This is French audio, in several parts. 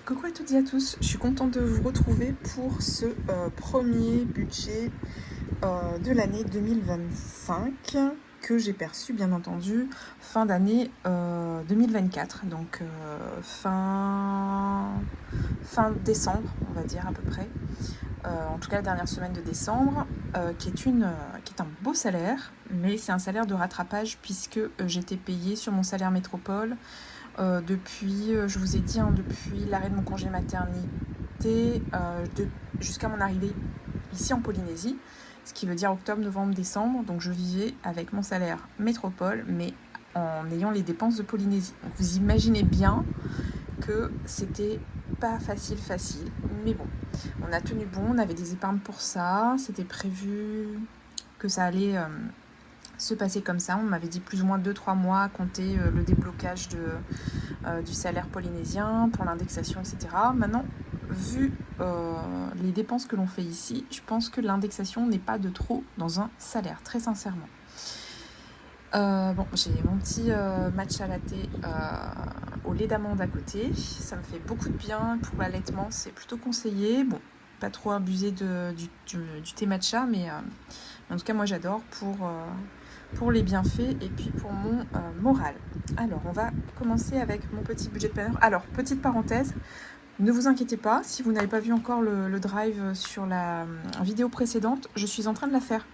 Coucou à toutes et à tous, je suis contente de vous retrouver pour ce premier budget de l'année 2025 que j'ai perçu bien entendu fin d'année 2024, donc fin décembre on va dire à peu près, en tout cas la dernière semaine de décembre, qui est un beau salaire, mais c'est un salaire de rattrapage puisque j'étais payée sur mon salaire métropole depuis, je vous ai dit, depuis l'arrêt de mon congé maternité jusqu'à mon arrivée ici en Polynésie, ce qui veut dire octobre, novembre, décembre. Donc je vivais avec mon salaire métropole, mais en ayant les dépenses de Polynésie. Donc vous imaginez bien que c'était pas facile, mais bon, on a tenu bon, on avait des épargnes pour ça, c'était prévu que ça allait se passer comme ça. On m'avait dit plus ou moins 2-3 mois à compter le déblocage du salaire polynésien pour l'indexation, etc. Maintenant, vu les dépenses que l'on fait ici, je pense que l'indexation n'est pas de trop dans un salaire, très sincèrement. Bon, j'ai mon petit matcha latte au lait d'amande à côté. Ça me fait beaucoup de bien. Pour l'allaitement, c'est plutôt conseillé. Bon, pas trop abuser du thé matcha, mais en tout cas, moi, j'adore pour les bienfaits et puis pour mon moral. Alors, on va commencer avec mon petit budget planner. Alors, petite parenthèse, ne vous inquiétez pas, si vous n'avez pas vu encore le drive sur la vidéo précédente, je suis en train de la faire,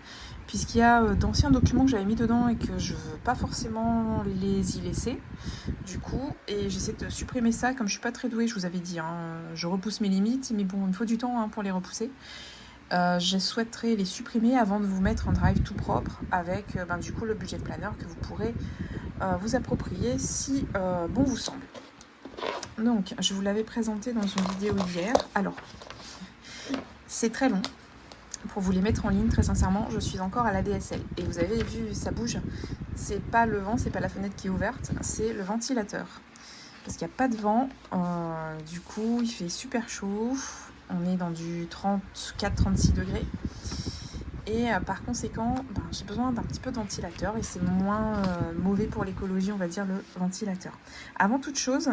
puisqu'il y a d'anciens documents que j'avais mis dedans et que je ne veux pas forcément les y laisser, du coup, et j'essaie de supprimer ça, comme je ne suis pas très douée, je vous avais dit, hein, je repousse mes limites, mais bon, il me faut du temps pour les repousser. Je souhaiterais les supprimer avant de vous mettre un drive tout propre avec du coup le budget planner que vous pourrez vous approprier si bon vous semble. Donc je vous l'avais présenté dans une vidéo hier. Alors c'est très long pour vous les mettre en ligne, très sincèrement. Je suis encore à l'ADSL et vous avez vu, ça bouge. C'est pas le vent, c'est pas la fenêtre qui est ouverte, c'est le ventilateur parce qu'il n'y a pas de vent. Du coup il fait super chaud. On est dans du 34-36 degrés. Et par conséquent, j'ai besoin d'un petit peu de ventilateur et c'est moins mauvais pour l'écologie, on va dire, le ventilateur. Avant toute chose,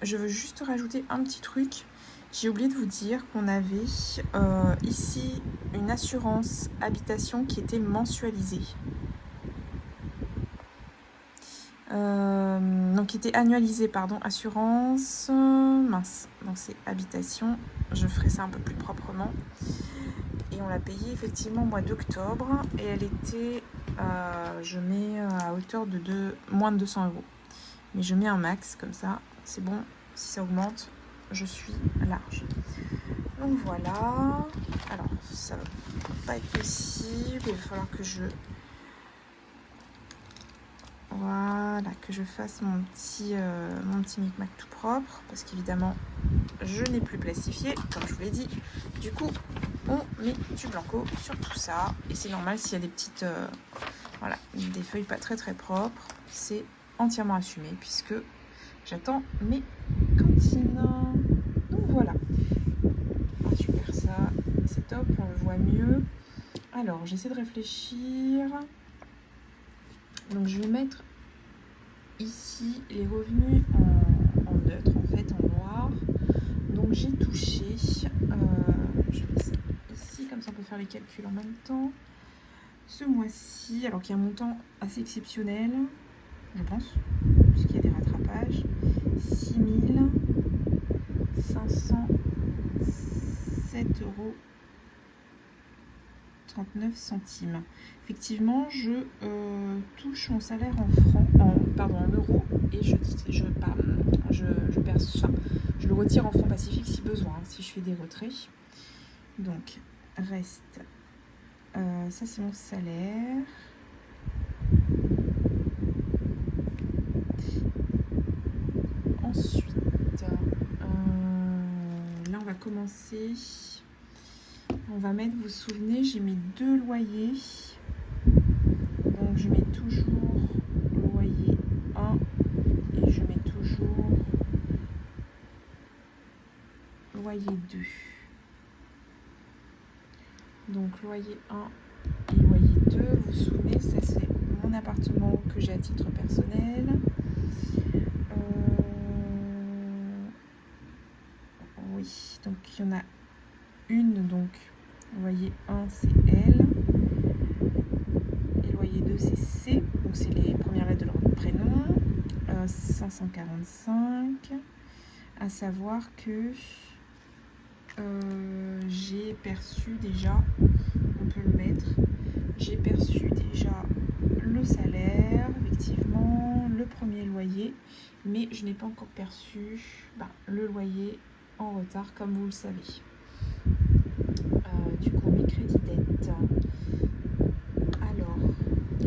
je veux juste rajouter un petit truc. J'ai oublié de vous dire qu'on avait ici une assurance habitation qui était mensualisée. Donc qui était annualisée, pardon, assurance, mince, donc c'est habitation, je ferai ça un peu plus proprement. Et on l'a payée effectivement au mois d'octobre et elle était, je mets à hauteur de moins de 200 €. Mais je mets un max comme ça, c'est bon, si ça augmente, je suis large. Donc voilà, alors ça va pas être possible, il va falloir que je fasse mon petit micmac tout propre, parce qu'évidemment je n'ai plus plastifié, comme je vous l'ai dit. Du coup, on met du blanco sur tout ça. Et c'est normal s'il y a des petites... des feuilles pas très très propres. C'est entièrement assumé, puisque j'attends mes cantines. Donc voilà. Ah, super, ça, c'est top, on le voit mieux. Alors, j'essaie de réfléchir. Donc, je vais mettre ici les revenus en neutre, en fait, en noir. Donc j'ai touché, je vais ici, comme ça on peut faire les calculs en même temps. Ce mois-ci, alors qu'il y a un montant assez exceptionnel, je pense, puisqu'il y a des rattrapages, 6 507,39 €. Effectivement, je touche mon salaire en euros, et je le retire en francs pacifiques si besoin, si je fais des retraits. Donc, reste, ça c'est mon salaire. Ensuite, là on va commencer. On va mettre, vous vous souvenez, j'ai mis 2 loyers. Donc je mets toujours loyer 1 et je mets toujours loyer 2. Donc loyer 1 et loyer 2, vous vous souvenez, ça c'est mon appartement que j'ai à titre personnel. Donc il y en a une, donc loyer 1 c'est L, et loyer 2 c'est C, donc c'est les premières lettres de leur prénom. 545, à savoir que j'ai perçu déjà, on peut le mettre, j'ai perçu déjà le salaire, effectivement, le premier loyer, mais je n'ai pas encore perçu le loyer en retard, comme vous le savez. Du coup, mes crédits dettes. Alors,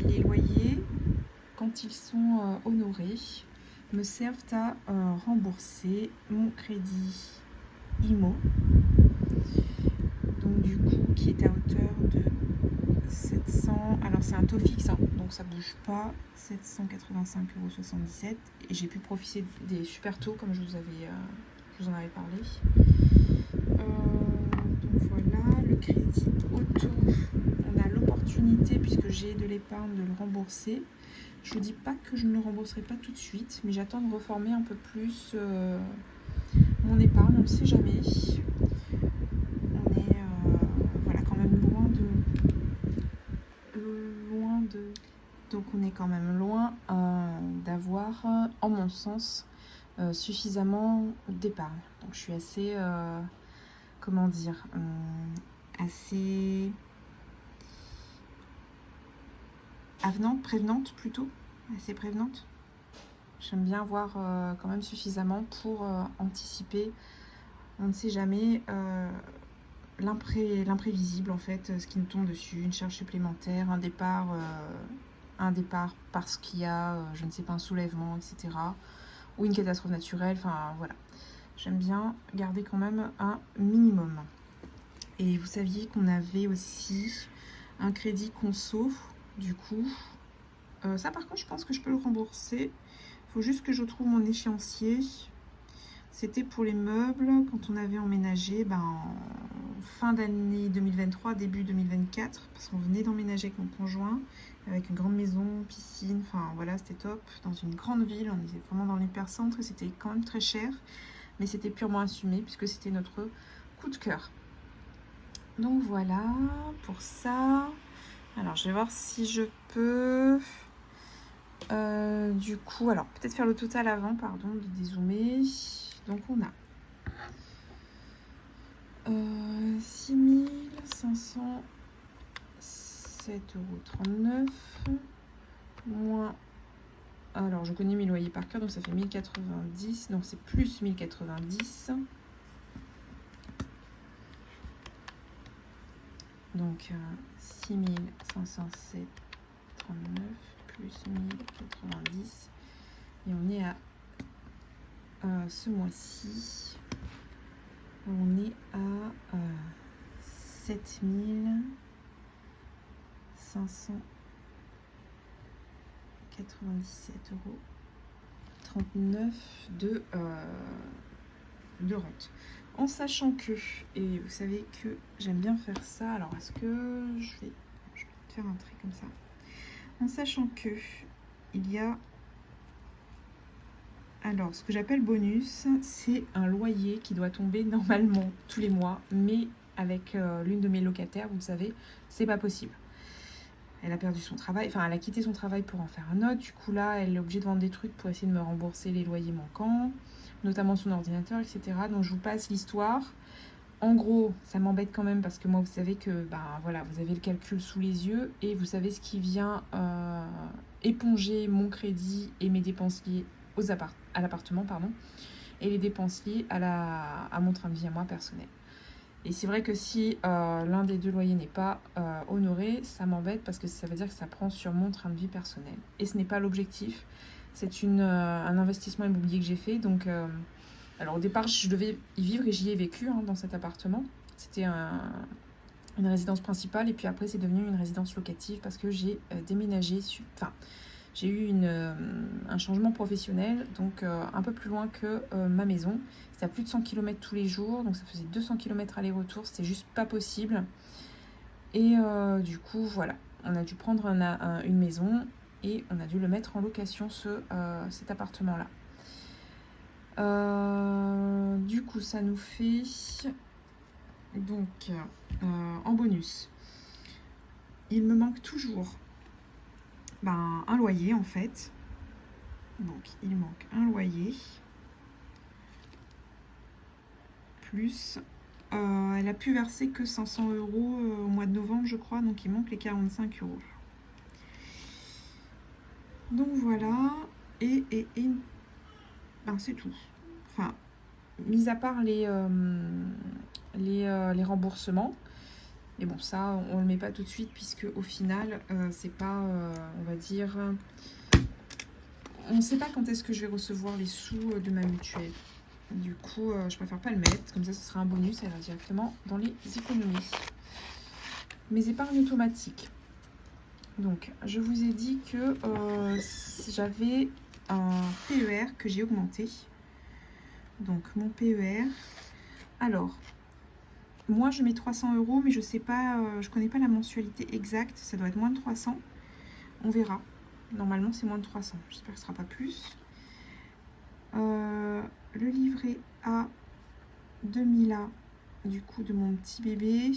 les loyers, quand ils sont honorés, me servent à rembourser mon crédit IMO, donc du coup, qui est à hauteur de 700, alors c'est un taux fixe, hein, donc ça bouge pas, 785,77 €, et j'ai pu profiter des super taux comme je vous en avais parlé. Donc voilà, le crédit auto, on a l'opportunité, puisque j'ai de l'épargne, de le rembourser. Je vous dis pas que je ne le rembourserai pas tout de suite, mais j'attends de reformer un peu plus mon épargne, on ne sait jamais. On est voilà, quand même loin de... Donc on est quand même loin d'avoir, en mon sens, suffisamment d'épargne. Donc je suis assez, comment dire, assez prévenante plutôt, assez prévenante. J'aime bien avoir quand même suffisamment pour anticiper. On ne sait jamais l'imprévisible, en fait, ce qui nous tombe dessus, une charge supplémentaire, un départ parce qu'il y a, je ne sais pas, un soulèvement, etc. Ou une catastrophe naturelle, enfin voilà. J'aime bien garder quand même un minimum. Et vous saviez qu'on avait aussi un crédit conso, du coup. Ça par contre, je pense que je peux le rembourser. Il faut juste que je trouve mon échéancier. C'était pour les meubles, quand on avait emménagé en fin d'année 2023, début 2024, parce qu'on venait d'emménager avec mon conjoint, avec une grande maison, piscine, enfin voilà, c'était top, dans une grande ville, on était vraiment dans l'hypercentre, et c'était quand même très cher, mais c'était purement assumé, puisque c'était notre coup de cœur. Donc voilà, pour ça. Alors, je vais voir si je peux... du coup, alors, peut-être faire le total avant, pardon, de dézoomer. Donc, on a 6 507,39 € moins... Alors, je connais mes loyers par cœur, donc ça fait 1090, donc c'est plus 1090. Donc 6 507,39 plus 1090. Et on est à ce mois-ci, on est à 7 597,39 € de rente. En sachant que, et vous savez que j'aime bien faire ça, alors est-ce que je vais faire un trait comme ça, en sachant que il y a, alors ce que j'appelle bonus, c'est un loyer qui doit tomber normalement tous les mois, mais avec l'une de mes locataires, vous le savez, c'est pas possible. Elle a perdu son travail, enfin elle a quitté son travail pour en faire un autre, du coup là elle est obligée de vendre des trucs pour essayer de me rembourser les loyers manquants, notamment son ordinateur, etc. Donc je vous passe l'histoire. En gros, ça m'embête quand même parce que moi, vous savez que voilà, vous avez le calcul sous les yeux et vous savez ce qui vient éponger mon crédit et mes dépenses liées à l'appartement, pardon, et les dépenses liées à mon train de vie à moi personnel. Et c'est vrai que si l'un des deux loyers n'est pas honoré, ça m'embête parce que ça veut dire que ça prend sur mon train de vie personnel. Et ce n'est pas l'objectif. C'est un investissement immobilier que j'ai fait. Donc, alors au départ, je devais y vivre et j'y ai vécu dans cet appartement. C'était une résidence principale et puis après, c'est devenu une résidence locative parce que j'ai déménagé. J'ai eu un changement professionnel, donc un peu plus loin que ma maison. C'était à plus de 100 km tous les jours, donc ça faisait 200 km aller-retour, c'était juste pas possible. Et du coup, voilà, on a dû prendre une maison et on a dû le mettre en location, cet appartement-là. Du coup, ça nous fait donc en bonus. Il me manque toujours un loyer en fait. Donc il manque un loyer. Plus elle a pu verser que 500 € au mois de novembre je crois. Donc il manque les 45 €. Donc voilà. Et c'est tout. Enfin, mis à part les remboursements. Mais bon, ça, on le met pas tout de suite puisque au final, c'est pas, on va dire, on ne sait pas quand est-ce que je vais recevoir les sous de ma mutuelle. Du coup, je préfère pas le mettre. Comme ça, ce sera un bonus. Elle va directement dans les économies. Mes épargnes automatiques. Donc, je vous ai dit que j'avais un PER que j'ai augmenté. Donc, mon PER. Alors, moi, je mets 300 €, mais je sais pas, je connais pas la mensualité exacte. Ça doit être moins de 300. On verra. Normalement, c'est moins de 300. J'espère que ce sera pas plus. Le livret A 2000A, du coup, de mon petit bébé.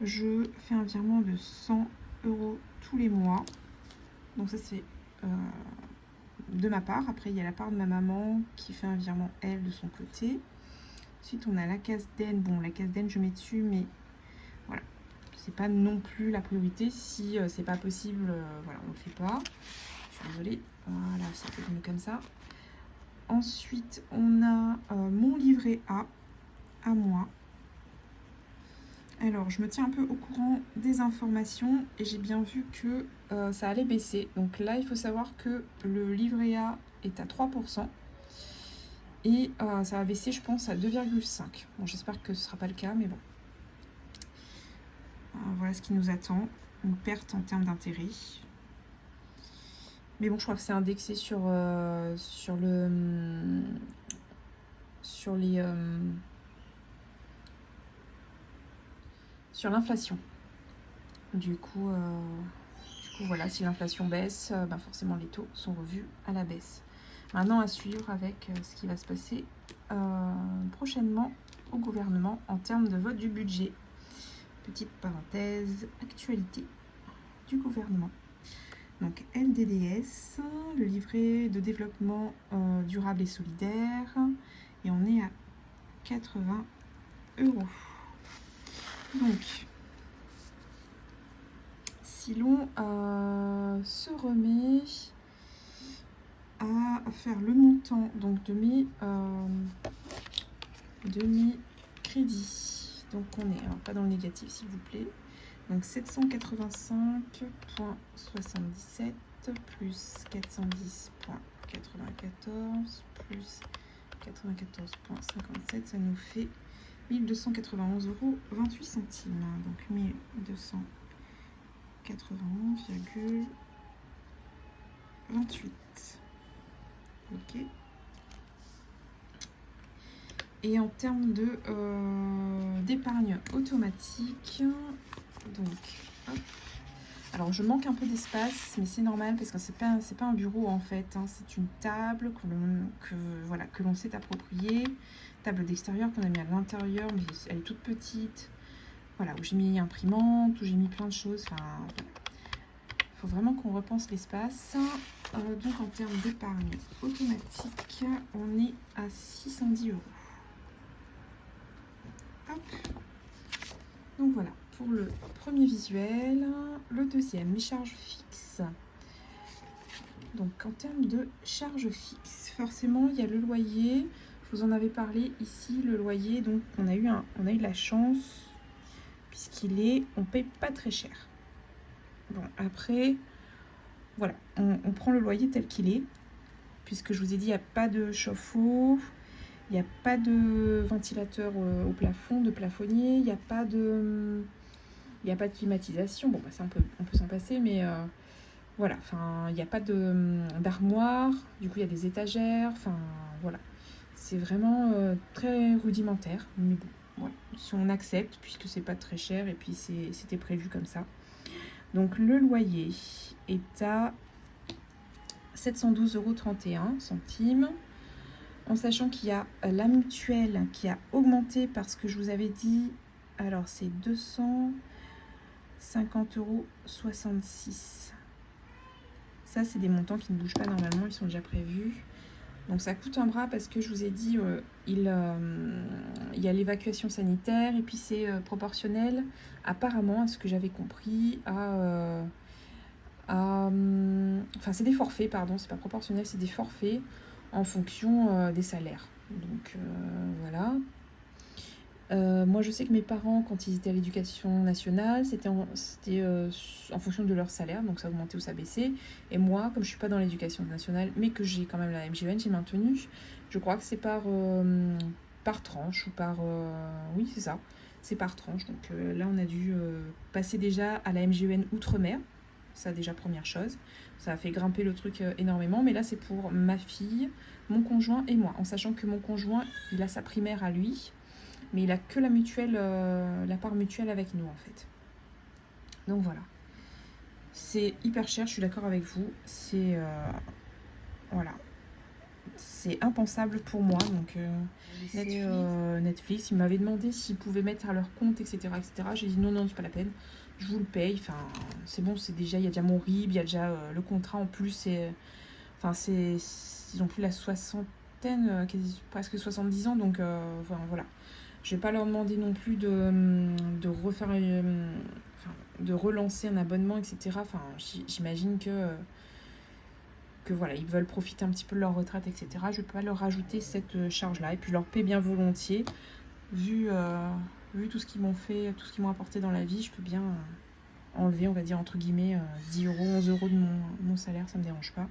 Je fais un virement de 100 € tous les mois. Donc ça, c'est de ma part. Après, il y a la part de ma maman qui fait un virement, elle, de son côté. Ensuite, on a la CASDEN. Bon, la CASDEN, je mets dessus, mais voilà. C'est pas non plus la priorité. Si c'est pas possible, voilà, on le fait pas. Je suis désolée. Voilà, c'est devenu comme ça. Ensuite, on a mon livret A à moi. Alors, je me tiens un peu au courant des informations et j'ai bien vu que ça allait baisser. Donc là, il faut savoir que le livret A est à 3%. Et ça va baisser, je pense, à 2,5. Bon, j'espère que ce ne sera pas le cas, mais bon. Voilà ce qui nous attend. Une perte en termes d'intérêt. Mais bon, je crois que c'est indexé sur l'inflation. Du coup, voilà, si l'inflation baisse, forcément les taux sont revus à la baisse. Maintenant, à suivre avec ce qui va se passer prochainement au gouvernement en termes de vote du budget. Petite parenthèse, actualité du gouvernement. Donc LDDS, le livret de développement durable et solidaire. Et on est à 80 €. Donc, si l'on se remet à faire le montant donc de mes crédits, donc on est pas dans le négatif s'il vous plaît, donc 785,77 plus 410,94 plus 94,57, ça nous fait 1291,28 €. Donc 1291,28. Ok. Et en termes de d'épargne automatique, donc hop. Alors je manque un peu d'espace, mais c'est normal parce que c'est pas un bureau en fait, hein, c'est une table que l'on s'est appropriée, table d'extérieur qu'on a mis à l'intérieur, mais elle est toute petite. Voilà, où j'ai mis imprimante, où j'ai mis plein de choses. Enfin, voilà. Il faut vraiment qu'on repense l'espace. Donc en termes d'épargne automatique, on est à 610 €. Hop. Donc voilà pour le premier visuel. Le deuxième, mes charges fixes. Donc en termes de charges fixes, forcément il y a le loyer. Je vous en avais parlé ici, le loyer. Donc on a eu de la chance puisqu'il on paye pas très cher. Bon après, voilà, on prend le loyer tel qu'il est, puisque je vous ai dit il n'y a pas de chauffe-eau. Il n'y a pas de ventilateur au plafond, de plafonnier, il n'y a pas de climatisation. Bon, ça on peut s'en passer, mais voilà. Enfin, il n'y a pas d'armoire. Du coup, il y a des étagères. Enfin, voilà. C'est vraiment très rudimentaire. Mais bon, voilà. Si on accepte, puisque c'est pas très cher et puis c'était prévu comme ça. Donc, le loyer est à 712,31 €. En sachant qu'il y a la mutuelle qui a augmenté parce que je vous avais dit, alors c'est 250,66 €. Ça, c'est des montants qui ne bougent pas normalement, ils sont déjà prévus. Donc ça coûte un bras parce que je vous ai dit, il y a l'évacuation sanitaire et puis c'est proportionnel, apparemment, à ce que j'avais compris, enfin, c'est des forfaits, pardon, c'est pas proportionnel, c'est des forfaits en fonction des salaires. Donc voilà. Moi, je sais que mes parents, quand ils étaient à l'éducation nationale, c'était en fonction de leur salaire, donc ça augmentait ou ça baissait. Et moi, comme je suis pas dans l'éducation nationale, mais que j'ai quand même la MJN, j'ai maintenu. Je crois que c'est par tranche ou par... oui, c'est ça, c'est par tranche. Donc là, on a dû passer déjà à la MJN Outre-mer. Ça, déjà, première chose. Ça a fait grimper le truc énormément. Mais là, c'est pour ma fille, mon conjoint et moi. En sachant que mon conjoint, il a sa primaire à lui. Mais il a que la mutuelle, la part mutuelle avec nous en fait. Donc voilà. C'est hyper cher, je suis d'accord avec vous. C'est voilà. C'est impensable pour moi. Donc Netflix, ils m'avaient demandé s'ils pouvaient mettre à leur compte, etc. etc. J'ai dit non, non, c'est pas la peine. Je vous le paye. Enfin, c'est bon, c'est déjà, il y a déjà mon RIB, il y a déjà le contrat en plus. Enfin, ils ont plus la soixantaine, presque 70 ans. Donc enfin, voilà. Je vais pas leur demander non plus de refaire, de relancer un abonnement, etc. Enfin, j'imagine que voilà, ils veulent profiter un petit peu de leur retraite, etc. Je vais pas leur rajouter cette charge-là. Et puis je leur paie bien volontiers. Vu tout ce qu'ils m'ont fait, tout ce qu'ils m'ont apporté dans la vie, je peux bien enlever, on va dire, entre guillemets, 10 €, 11 € de mon salaire, ça me dérange pas.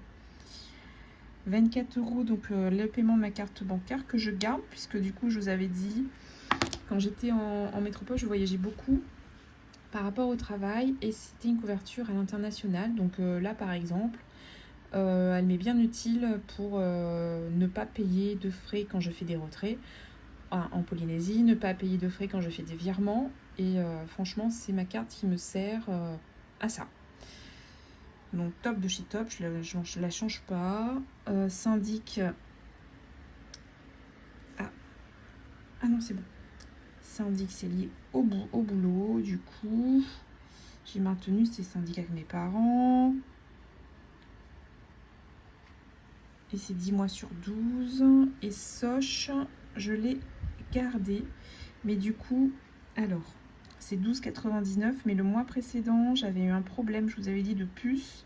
24 €, donc le paiement de ma carte bancaire que je garde, puisque du coup, je vous avais dit, quand j'étais en métropole, je voyageais beaucoup par rapport au travail et c'était une couverture à l'international. Donc là, par exemple, elle m'est bien utile pour ne pas payer de frais quand je fais des retraits en Polynésie, ne pas payer de frais quand je fais des virements. Et franchement, c'est ma carte qui me sert à ça. Donc top de chez top, je la change pas. Syndic. Ah non, c'est bon. Syndic, c'est lié au boulot. Du coup, j'ai maintenu ces syndics avec mes parents. Et c'est 10 mois sur 12. Et Soch, je l'ai gardé. Mais du coup, alors, c'est 12,99. Mais le mois précédent, j'avais eu un problème, je vous avais dit, de puce.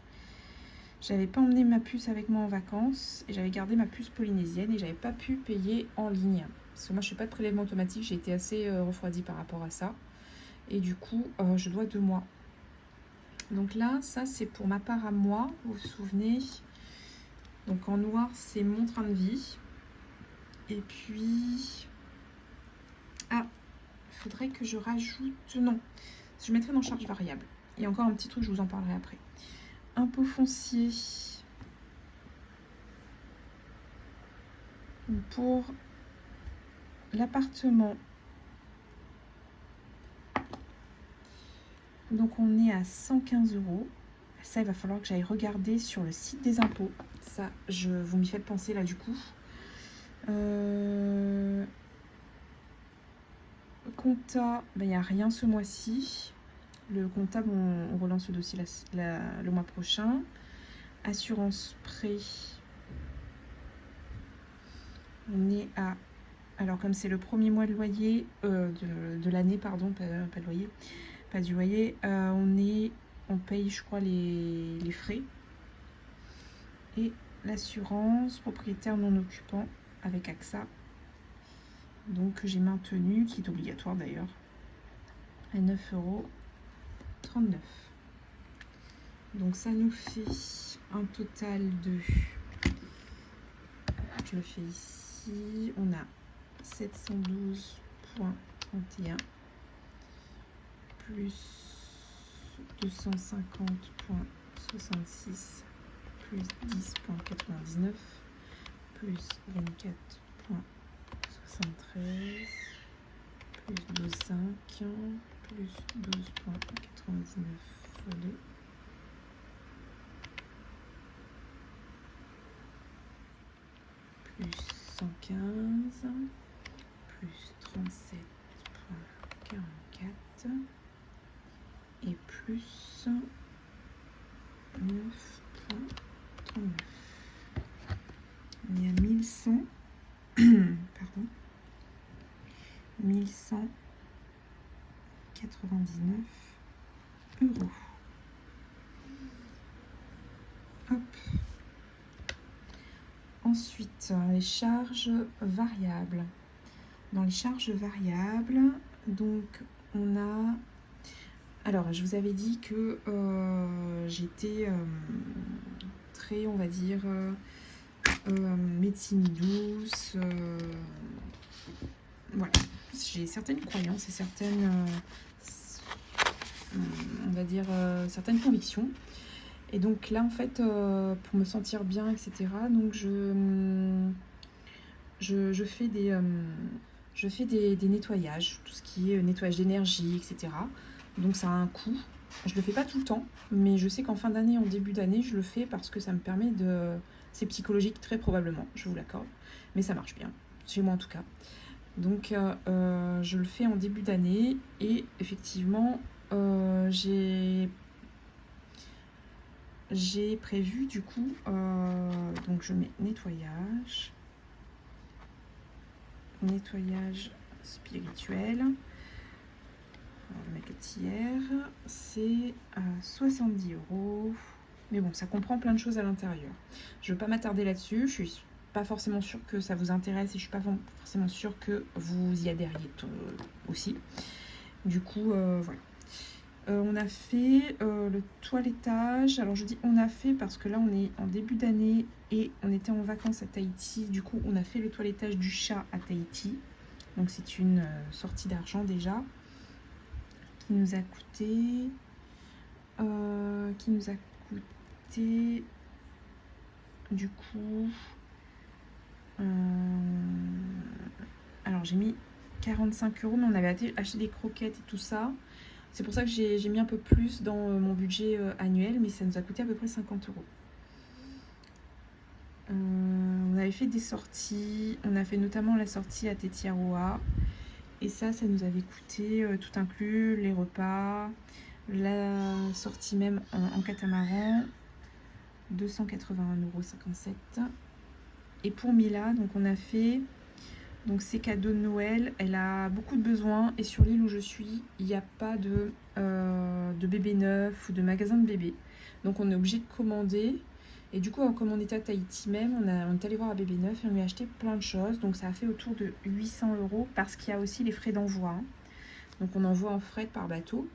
J'avais pas emmené ma puce avec moi en vacances. Et j'avais gardé ma puce polynésienne. Et j'avais pas pu payer en ligne. Parce que moi, je fais pas de prélèvement automatique. J'ai été assez refroidie par rapport à ça. Et du coup, je dois 2 mois. Donc là, ça, c'est pour ma part à moi. Vous vous souvenez? Donc en noir, c'est mon train de vie. Et puis... Ah, il faudrait que je rajoute... Non, je mettrai dans charge variable. Et encore un petit truc, je vous en parlerai après. Impôt foncier. Pour l'appartement. Donc on est à 115 €. Ça, il va falloir que j'aille regarder sur le site des impôts. Ça, vous m'y faites penser là du coup. Compta, il n'y a rien ce mois-ci. Le comptable, on relance le dossier le mois prochain. Assurance prêt. On est à... Alors comme c'est le premier mois de loyer, de l'année, pardon, pas de loyer, pas du loyer, on paye, je crois, les frais. Et l'assurance propriétaire non occupant avec AXA. Donc j'ai maintenu, qui est obligatoire d'ailleurs, à 9,39 €. Donc ça nous fait un total de... Je le fais ici. On a 712,31 plus 250,66 plus 10,99 plus 24,73 plus 12,5 plus 12,99 fois 2 plus 115 plus 37,44 et plus 9,39. On est à 1100, pardon, 1199 euros. Hop. Ensuite, les charges variables. Dans les charges variables, donc on a... Alors, je vous avais dit que j'étais très, on va dire, médecine douce. Voilà, j'ai certaines croyances et certaines, on va dire, certaines convictions. Et donc là, en fait, pour me sentir bien, etc., donc je fais des nettoyages, tout ce qui est nettoyage d'énergie, etc. Donc ça a un coût. Je le fais pas tout le temps, mais je sais qu'en fin d'année, en début d'année, je le fais parce que ça me permet de... C'est psychologique très probablement, je vous l'accorde, mais ça marche bien, chez moi en tout cas. Donc je le fais en début d'année et effectivement, j'ai prévu du coup, donc je mets nettoyage spirituel. On va mettre le tiers, c'est à 70 €. Mais bon, ça comprend plein de choses à l'intérieur. Je ne veux pas m'attarder là-dessus, je suis pas forcément sûre que ça vous intéresse et je suis pas forcément sûre que vous y adhériez aussi. Du coup, voilà. On a fait le toilettage. Alors je dis on a fait parce que là on est en début d'année et on était en vacances à Tahiti. Du coup on a fait le toilettage du chat à Tahiti. Donc c'est une sortie d'argent déjà qui nous a coûté du coup alors j'ai mis 45 €, mais on avait acheté des croquettes et tout ça. C'est pour ça que j'ai mis un peu plus dans mon budget annuel, mais ça nous a coûté à peu près 50 €. On avait fait des sorties, on a fait notamment la sortie à Tetiaroa. Et ça nous avait coûté tout inclus, les repas, la sortie même en catamaran, 281,57 €. Et pour Mila, donc on a fait donc ses cadeaux de Noël. Elle a beaucoup de besoins et sur l'île où je suis, il n'y a pas de bébé neuf ou de magasin de bébé. Donc on est obligé de commander. Et du coup, comme on était à Tahiti même, on est allé voir à Bébé Neuf et on lui a acheté plein de choses. Donc ça a fait autour de 800 € parce qu'il y a aussi les frais d'envoi. Hein. Donc on envoie en fret par bateau.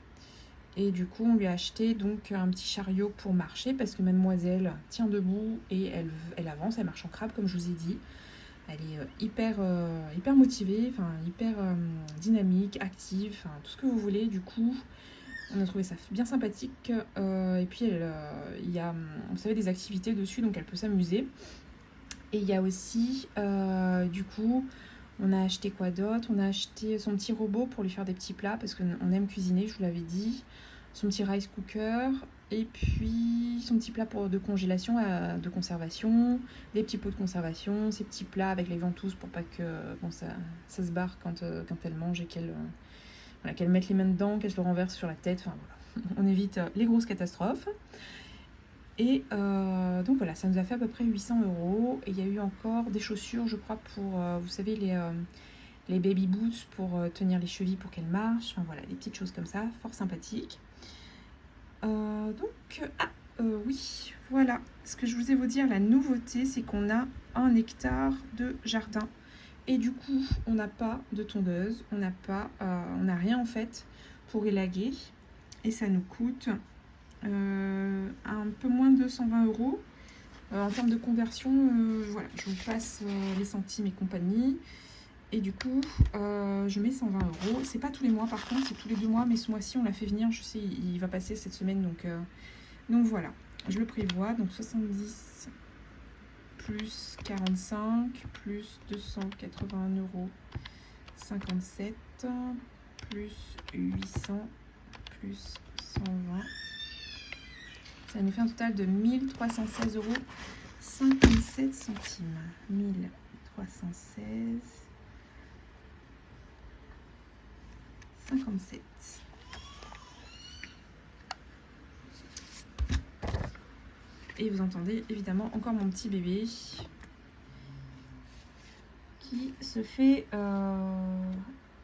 Et du coup, on lui a acheté donc un petit chariot pour marcher parce que mademoiselle tient debout et elle avance, elle marche en crabe comme je vous ai dit. Elle est hyper motivée, enfin hyper dynamique, active, enfin tout ce que vous voulez. Du coup, on a trouvé ça bien sympathique. Et puis, il y a, vous savez, des activités dessus, donc elle peut s'amuser. Et il y a aussi, du coup, on a acheté quoi d'autre? On a acheté son petit robot pour lui faire des petits plats, parce qu'on aime cuisiner, je vous l'avais dit. Son petit rice cooker, et puis son petit plat de congélation, de conservation, des petits pots de conservation, ses petits plats avec les ventouses pour pas que ça se barre quand elle mange et qu'elle mette les mains dedans, qu'elle se le renverse sur la tête. Enfin voilà, on évite les grosses catastrophes. Et donc voilà, ça nous a fait à peu près 800 €. Et il y a eu encore des chaussures, je crois, pour, vous savez, les baby boots pour tenir les chevilles pour qu'elles marchent. Enfin voilà, des petites choses comme ça, fort sympathiques. Oui, voilà. Ce que je vous ai vous dire, la nouveauté, c'est qu'on a 1 hectare de jardin. Et du coup, on n'a pas de tondeuse, on n'a rien en fait pour élaguer. Et ça nous coûte un peu moins de 120 €. En termes de conversion, voilà, je vous passe les centimes et compagnie. Et du coup, je mets 120 €. C'est pas tous les mois par contre, c'est tous les 2 mois. Mais ce mois-ci, on l'a fait venir. Je sais, il va passer cette semaine. Donc voilà, je le prévois. Donc 70 plus 45 plus 281,57 € plus 800 plus 120. Ça nous fait un total de 1316,57 €. 1316,57 316 57. Et vous entendez évidemment encore mon petit bébé qui se fait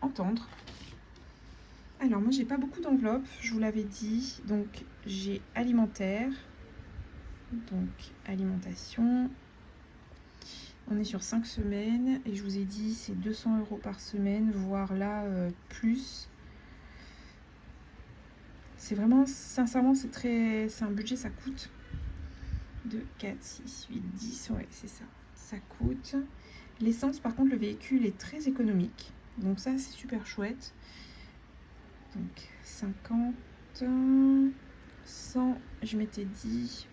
entendre. Alors moi j'ai pas beaucoup d'enveloppes, je vous l'avais dit. Donc j'ai alimentaire, donc alimentation. On est sur 5 semaines et je vous ai dit c'est 200 € par semaine, voire là plus. C'est vraiment, sincèrement, c'est un budget, ça coûte. 2, 4, 6, 8, 10, ouais, c'est ça. Ça coûte. L'essence, par contre, le véhicule est très économique. Donc ça, c'est super chouette. Donc 50, 100, je m'étais dit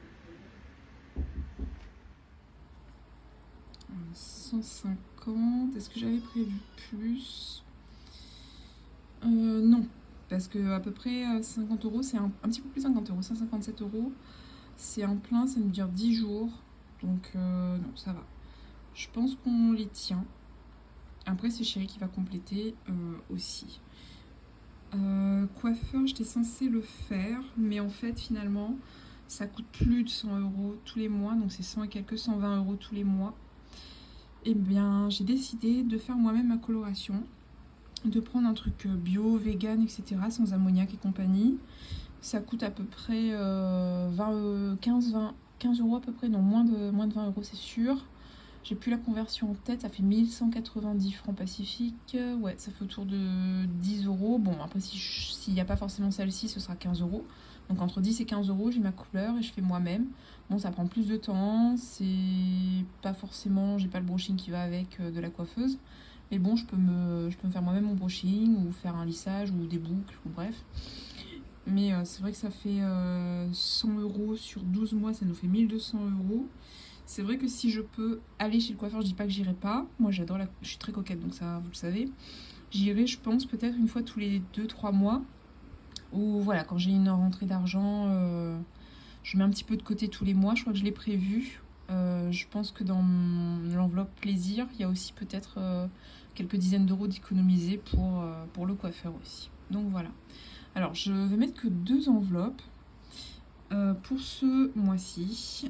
150. Est-ce que j'avais prévu plus? Non, parce que à peu près 50 €, c'est un petit peu plus 50 €, 157 €. C'est un plein, ça nous dure 10 jours. Donc non, ça va. Je pense qu'on les tient. Après, c'est Chéri qui va compléter aussi. Coiffeur, j'étais censée le faire, mais en fait, finalement, ça coûte plus de 100 € tous les mois. Donc c'est 100 et quelques, 120 € tous les mois. Et bien, j'ai décidé de faire moi-même ma coloration. De prendre un truc bio, vegan, etc. sans ammoniac et compagnie. Ça coûte à peu près 15 € à peu près, non, moins de 20 € c'est sûr. J'ai plus la conversion en tête, ça fait 1190 francs Pacifique. Ouais, ça fait autour de 10 €. Bon, après, s'il n'y a pas forcément celle-ci, ce sera 15 €. Donc entre 10 et 15 €, j'ai ma couleur et je fais moi-même. Bon, ça prend plus de temps, c'est pas forcément, j'ai pas le brushing qui va avec de la coiffeuse. Mais bon, je peux me faire moi-même mon brushing ou faire un lissage ou des boucles, ou bref. Mais c'est vrai que ça fait 100 € sur 12 mois, ça nous fait 1200 €. C'est vrai que si je peux aller chez le coiffeur, je dis pas que j'irai pas. Moi, j'adore je suis très coquette, donc ça, vous le savez. J'irai, je pense, peut-être une fois tous les 2-3 mois. Ou voilà, quand j'ai une rentrée d'argent, je mets un petit peu de côté tous les mois. Je crois que je l'ai prévu. Je pense que dans l'enveloppe plaisir, il y a aussi peut-être quelques dizaines d'euros d'économiser pour le coiffeur aussi. Donc voilà. Alors, je vais mettre que 2 enveloppes pour ce mois-ci.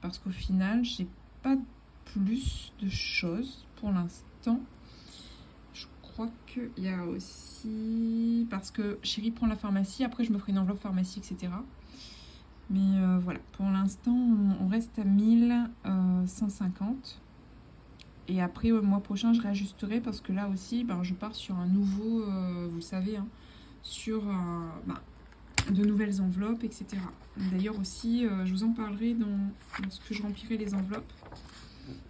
Parce qu'au final, j'ai pas plus de choses pour l'instant. Je crois qu'il y a aussi... Parce que Chéri prend la pharmacie, après je me ferai une enveloppe pharmacie, etc. Mais voilà, pour l'instant, on reste à 1150. Et après, le mois prochain, je réajusterai parce que là aussi, ben, je pars sur un nouveau, vous le savez, hein, sur de nouvelles enveloppes, etc. D'ailleurs aussi, je vous en parlerai lorsque je remplirai les enveloppes.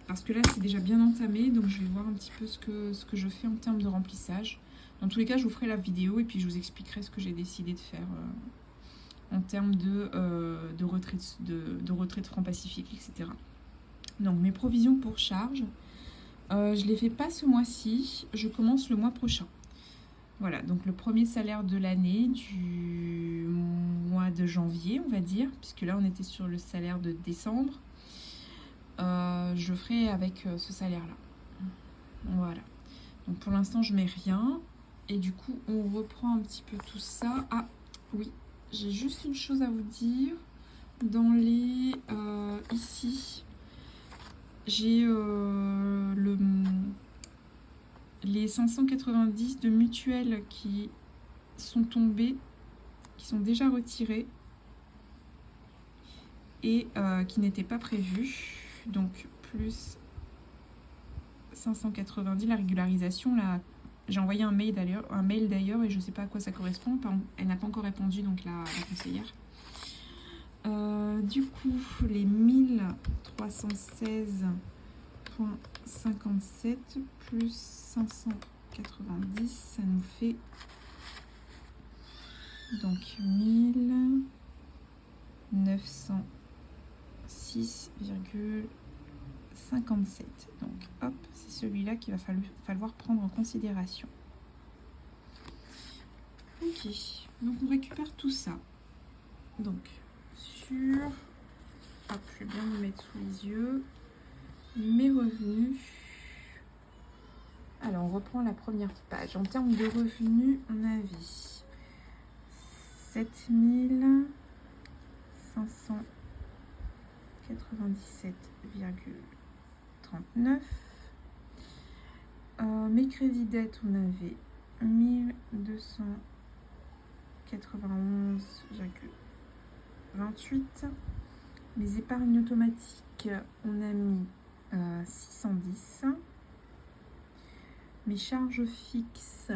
Parce que là, c'est déjà bien entamé, donc je vais voir un petit peu ce que je fais en termes de remplissage. Dans tous les cas, je vous ferai la vidéo et puis je vous expliquerai ce que j'ai décidé de faire en termes de retrait de francs Pacifique, etc. Donc mes provisions pour charge, je ne les fais pas ce mois-ci, je commence le mois prochain. Voilà, donc le premier salaire de l'année du mois de janvier, on va dire, puisque là on était sur le salaire de décembre. Je ferai avec ce salaire-là. Voilà. Donc pour l'instant, je mets rien. Et du coup, on reprend un petit peu tout ça. Ah, oui, j'ai juste une chose à vous dire. Dans les... ici, j'ai les 590 de mutuelle qui sont tombés, qui sont déjà retirés et qui n'étaient pas prévus. Donc plus 590, la régularisation, là, j'ai envoyé un mail d'ailleurs et je ne sais pas à quoi ça correspond. Elle n'a pas encore répondu, donc la conseillère. Du coup, les 1316,57 plus 590, ça nous fait donc 1906,57. Donc hop, c'est celui-là qu'il va falloir prendre en considération. Ok, donc on récupère tout ça. Donc sur... Hop, je vais bien me mettre sous les yeux. mes revenus. Alors, on reprend la première page. En termes de revenus, on avait 7597,39. Mes crédits dettes, on avait 1291,28. Mes épargnes automatiques, on a mis 610. Mes charges fixes,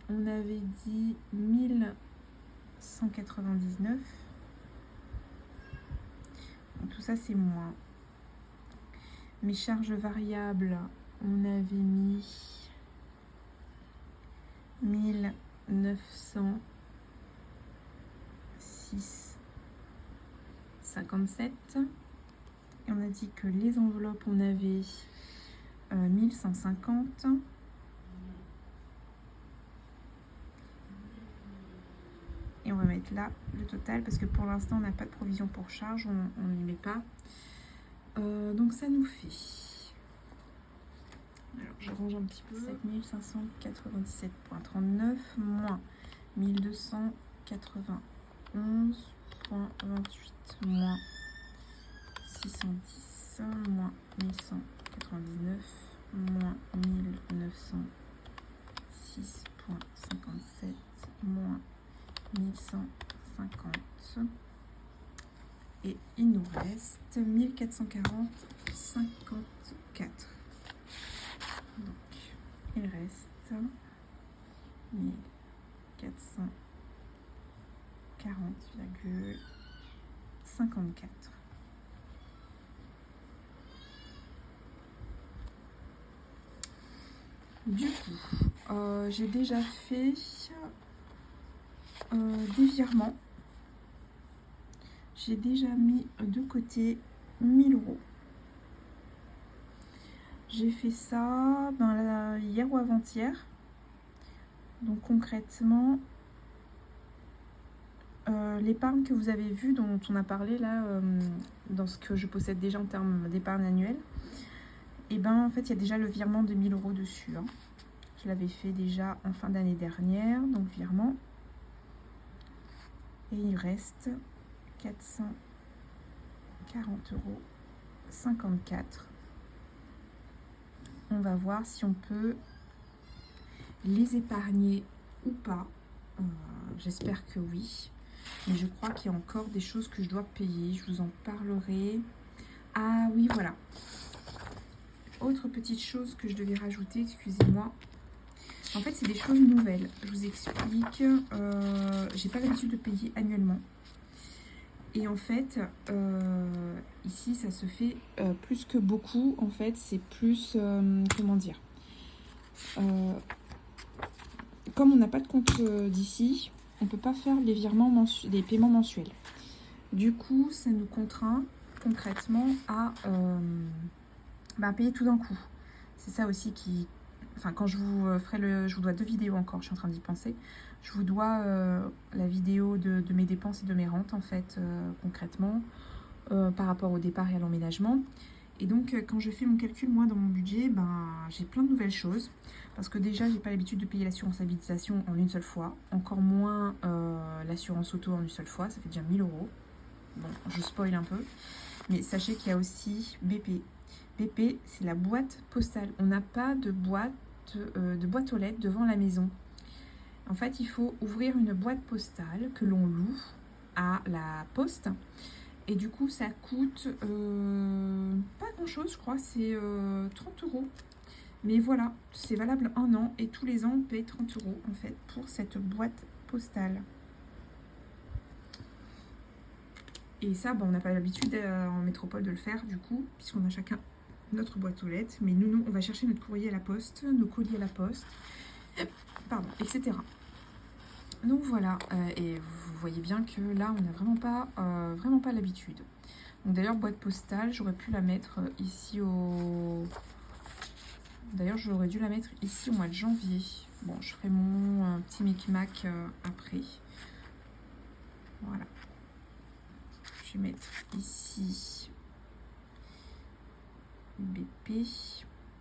on avait dit 1199. Donc, tout ça, c'est moins. Mes charges variables, on avait mis 1906,57. Et on a dit que les enveloppes, on avait 1150. Et on va mettre là le total parce que pour l'instant on n'a pas de provision pour charge, on n'y met pas. Donc ça nous fait, alors je range un petit peu, 7597,39 moins 1291,28 moins 610 moins 1199 moins 1906,57 moins 1150. Et il nous reste 1440,54. Donc, il reste 1440,54. Du coup, j'ai déjà fait des virements. J'ai déjà mis de côté 1000 €. J'ai fait ça hier ou avant-hier. Donc concrètement, l'épargne que vous avez vue, dont on a parlé là, dans ce que je possède déjà en termes d'épargne annuelle, et ben en fait il y a déjà le virement de 1000 € dessus. Hein. Je l'avais fait déjà en fin d'année dernière, donc virement. Et il reste 440,54 €. On va voir si on peut les épargner ou pas. J'espère que oui. Mais je crois qu'il y a encore des choses que je dois payer. Je vous en parlerai. Ah oui, voilà. Autre petite chose que je devais rajouter, excusez-moi. En fait, c'est des choses nouvelles. Je vous explique. J'ai pas l'habitude de payer annuellement. Et en fait, ici, ça se fait plus que beaucoup. En fait, c'est plus, comment dire, comme on n'a pas de compte d'ici, on ne peut pas faire les virements les paiements mensuels. Du coup, ça nous contraint concrètement à payer tout d'un coup. C'est ça aussi qui... Enfin, quand je vous ferai je vous dois 2 vidéos encore, je suis en train d'y penser. Je vous dois la vidéo de mes dépenses et de mes rentes, en fait, concrètement, par rapport au départ et à l'emménagement. Et donc, quand je fais mon calcul, moi, dans mon budget, j'ai plein de nouvelles choses. Parce que déjà, j'ai pas l'habitude de payer l'assurance habitation en une seule fois. Encore moins l'assurance auto en une seule fois. Ça fait déjà 1000 €. Bon, je spoil un peu. Mais sachez qu'il y a aussi BP. BP, c'est la boîte postale. On n'a pas de boîte aux lettres devant la maison. En fait, il faut ouvrir une boîte postale que l'on loue à la poste. Et du coup, ça coûte pas grand-chose, je crois. C'est 30 €. Mais voilà, c'est valable 1 an. Et tous les ans, on paye 30 € en fait pour cette boîte postale. Et ça, on n'a pas l'habitude en métropole de le faire du coup, puisqu'on a chacun notre boîte aux lettres. Mais nous, on va chercher notre courrier à la poste, nos colis à la poste, pardon, etc. Donc voilà, et vous voyez bien que là, on n'a vraiment pas l'habitude. Donc d'ailleurs, boîte postale, j'aurais pu la mettre ici au... D'ailleurs, j'aurais dû la mettre ici au mois de janvier. Bon, je ferai mon petit micmac après. Voilà. Je vais mettre ici BP.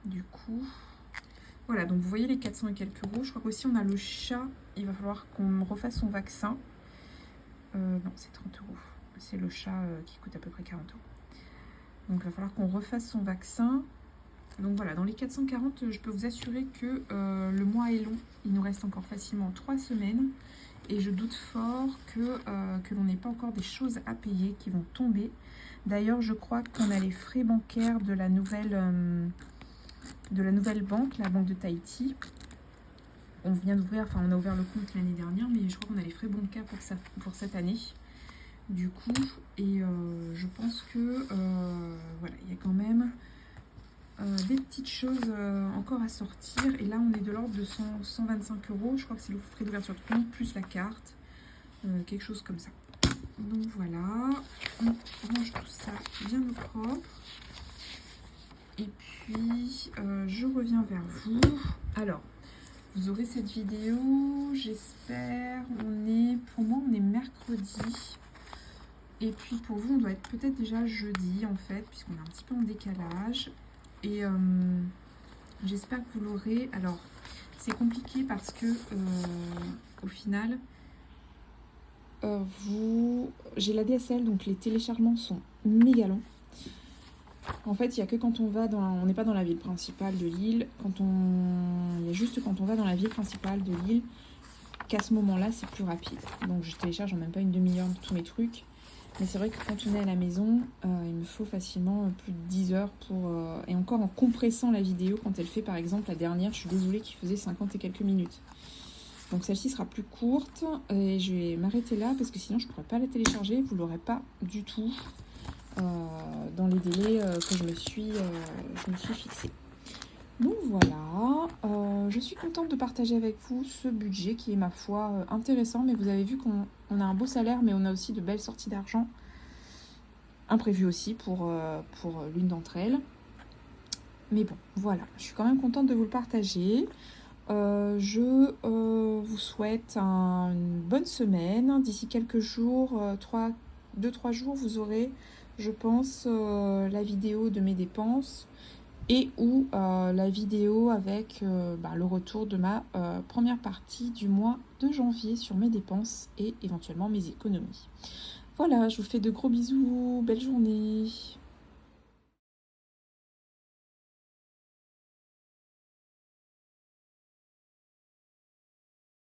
Du coup, voilà, donc vous voyez les 400 et quelques euros. Je crois qu'aussi on a le chat, il va falloir qu'on refasse son vaccin. Non, c'est 30 euros. C'est le chat qui coûte à peu près 40 euros. Donc il va falloir qu'on refasse son vaccin. Donc voilà, dans les 440, je peux vous assurer que le mois est long. Il nous reste encore facilement 3 semaines. Et je doute fort que l'on n'ait pas encore des choses à payer qui vont tomber. D'ailleurs, je crois qu'on a les frais bancaires de la nouvelle banque, la banque de Tahiti. On vient d'ouvrir, enfin on a ouvert le compte l'année dernière, mais je crois qu'on a les frais bancaires pour cette année. Du coup, et je pense que voilà, il y a quand même des petites choses encore à sortir. Et là, on est de l'ordre de 125 euros. Je crois que c'est le frais d'ouverture de compte plus la carte. Quelque chose comme ça. Donc voilà, on range tout ça bien au propre. Et puis, je reviens vers vous. Alors, vous aurez cette vidéo, j'espère. Pour moi, on est mercredi. Et puis pour vous, on doit être peut-être déjà jeudi en fait, puisqu'on est un petit peu en décalage. Et j'espère que vous l'aurez. Alors, c'est compliqué parce que au final, j'ai la DSL, donc les téléchargements sont méga longs. En fait, il n'y a que quand on n'est pas dans la ville principale de l'île, il y a juste quand on va dans la ville principale de l'île qu'à ce moment-là, c'est plus rapide. Donc je télécharge en même pas une demi-heure de tous mes trucs. Mais c'est vrai que quand on est à la maison, il me faut facilement plus de 10 heures et encore en compressant la vidéo, quand elle fait par exemple la dernière, je suis désolée, qui faisait 50 et quelques minutes. Donc celle-ci sera plus courte et je vais m'arrêter là parce que sinon je ne pourrais pas la télécharger, vous ne l'aurez pas du tout dans les délais que je me suis fixé. Donc voilà, je suis contente de partager avec vous ce budget qui est ma foi intéressant, mais vous avez vu qu'on a un beau salaire, mais on a aussi de belles sorties d'argent, imprévues aussi pour l'une d'entre elles. Mais bon, voilà, je suis quand même contente de vous le partager. Je vous souhaite une bonne semaine. D'ici quelques jours, 2-3 jours, vous aurez, je pense, la vidéo de mes dépenses et ou la vidéo avec le retour de ma première partie du mois de janvier sur mes dépenses et éventuellement mes économies. Voilà, je vous fais de gros bisous, belle journée.